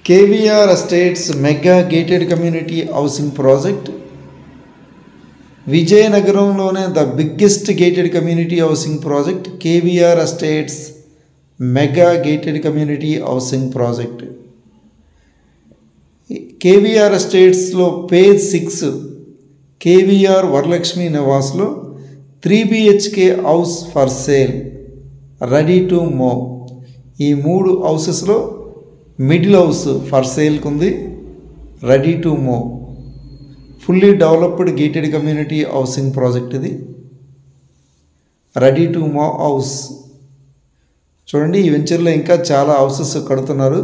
KVR Estates Mega Gated Community Housing Project. Vijayanagaramlone the biggest gated community housing project, KVR Estates Mega Gated Community Housing Project. KVR Estates lo page 6 KVR Varalakshmi Niwas lo 3 BHK house for sale, ready to move. ఈ మూడు హౌసెస్లో middle house for సేల్కి ఉంది, ready to move. Fully developed gated community housing project ఇది, ready to move house. చూడండి, ఈ వెంచర్లో ఇంకా చాలా హౌసెస్ కడుతున్నారు.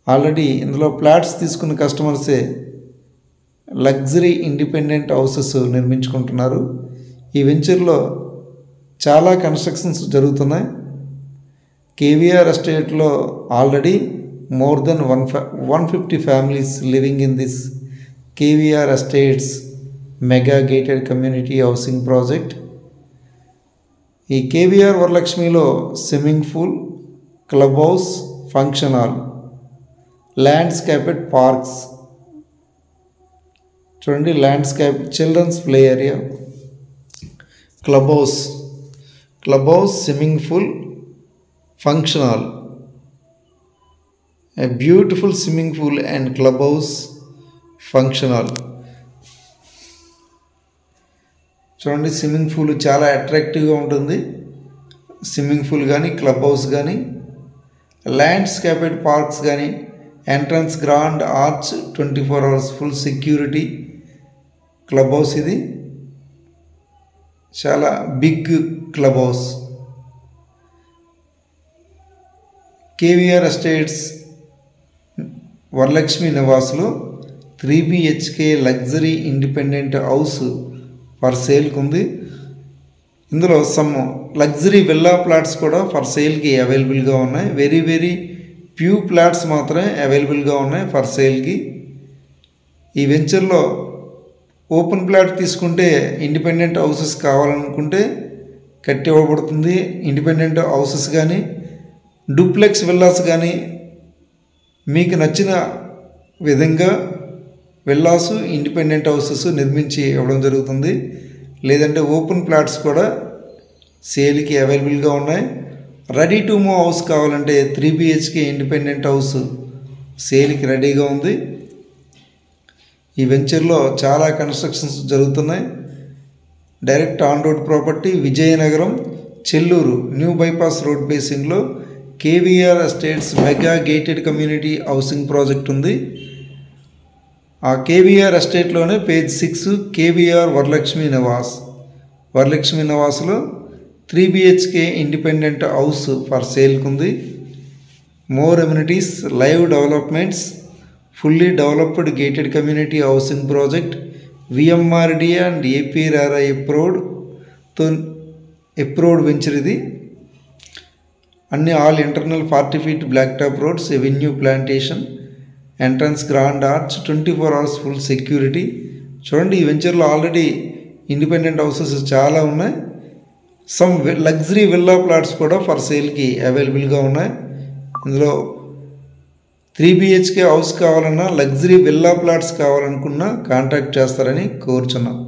ఆల్రెడీ ఇందులో ఫ్లాట్స్ తీసుకున్న కస్టమర్సే లగ్జరీ ఇండిపెండెంట్ హౌసెస్ నిర్మించుకుంటున్నారు. ఈ వెంచర్లో చాలా కన్స్ట్రక్షన్స్ జరుగుతున్నాయి. KVR ఎస్టేట్లో already more than 150 families living in this KVR estates mega gated community housing project. ఈ KVR వరలక్ష్మిలో swimming pool, club house, function hall, landscaped parks. చూడండి, landscape, children's play area, club house, swimming pool, function hall, a beautiful swimming pool and clubhouse, function hall. చూడండి, swimming pool చాలా అట్రాక్టివ్గా ఉంటుంది. Swimming pool కానీ, club house కానీ, landscaped parks కానీ, entrance grand arch, 24 hours full security club house. ఇది చాలా big club house. KVR estates Varalakshmi నివాస్లో 3 BHK luxury independent house for సేల్కి ఉంది. ఇందులో సమ్ లగ్జరీ విల్లా ప్లాట్స్ కూడా ఫర్ సేల్కి అవైలబుల్గా ఉన్నాయి. వెరీ ఫ్యూ ప్లాట్స్ మాత్రమే అవైలబుల్గా ఉన్నాయి ఫర్ సేల్కి. ఈ వెంచర్లో ఓపెన్ ప్లాట్ తీసుకుంటే ఇండిపెండెంట్ హౌసెస్ కావాలనుకుంటే కట్టి ఇవ్వబడుతుంది. ఇండిపెండెంట్ హౌసెస్ కానీ, డూప్లెక్స్ విల్లాస్ కానీ మీకు నచ్చిన విధంగా విల్లాస్, ఇండిపెండెంట్ హౌసెస్ నిర్మించి ఇవ్వడం జరుగుతుంది. లేదంటే ఓపెన్ ప్లాట్స్ కూడా సేల్కి అవైలబుల్గా ఉన్నాయి. రెడీ టు మూవ్ హౌస్ కావాలంటే 3 BHK ఇండిపెండెంట్ హౌస్ సేల్కి రెడీగా ఉంది. ఈ వెంచర్లో చాలా కన్స్ట్రక్షన్స్ జరుగుతున్నాయి. Direct on road property, Vizianagaram Chelluru new bypass road బేసింగ్లో KVR estates mega gated community housing project ఉంది. ఆ KVR ఎస్టేట్లోనే పేజ్ 6 KVR వరలక్ష్మి నివాస్లో 3 BHK ఇండిపెండెంట్ హౌస్ ఫర్ సేల్కి ఉంది. More amenities, live developments, fully developed gated community housing project, VMRDA and APRRI approved venture ఇది. అన్ని all internal 40 feet black top roads, avenue plantation, entrance grand arch, 24 hours full security. చూడండి, ఈ వెంచర్లో already independent houses చాలా ఉన్నాయి. Some luxury villa plots కూడా for సేల్కి అవైలబుల్గా ఉన్నాయి. ఇందులో 3 BHK హౌస్ కావాలన్నా, లగ్జరీ విల్లా ప్లాట్స్ కావాలనుకున్నా కాంటాక్ట్ చేస్తారని కోరుచున్నాం.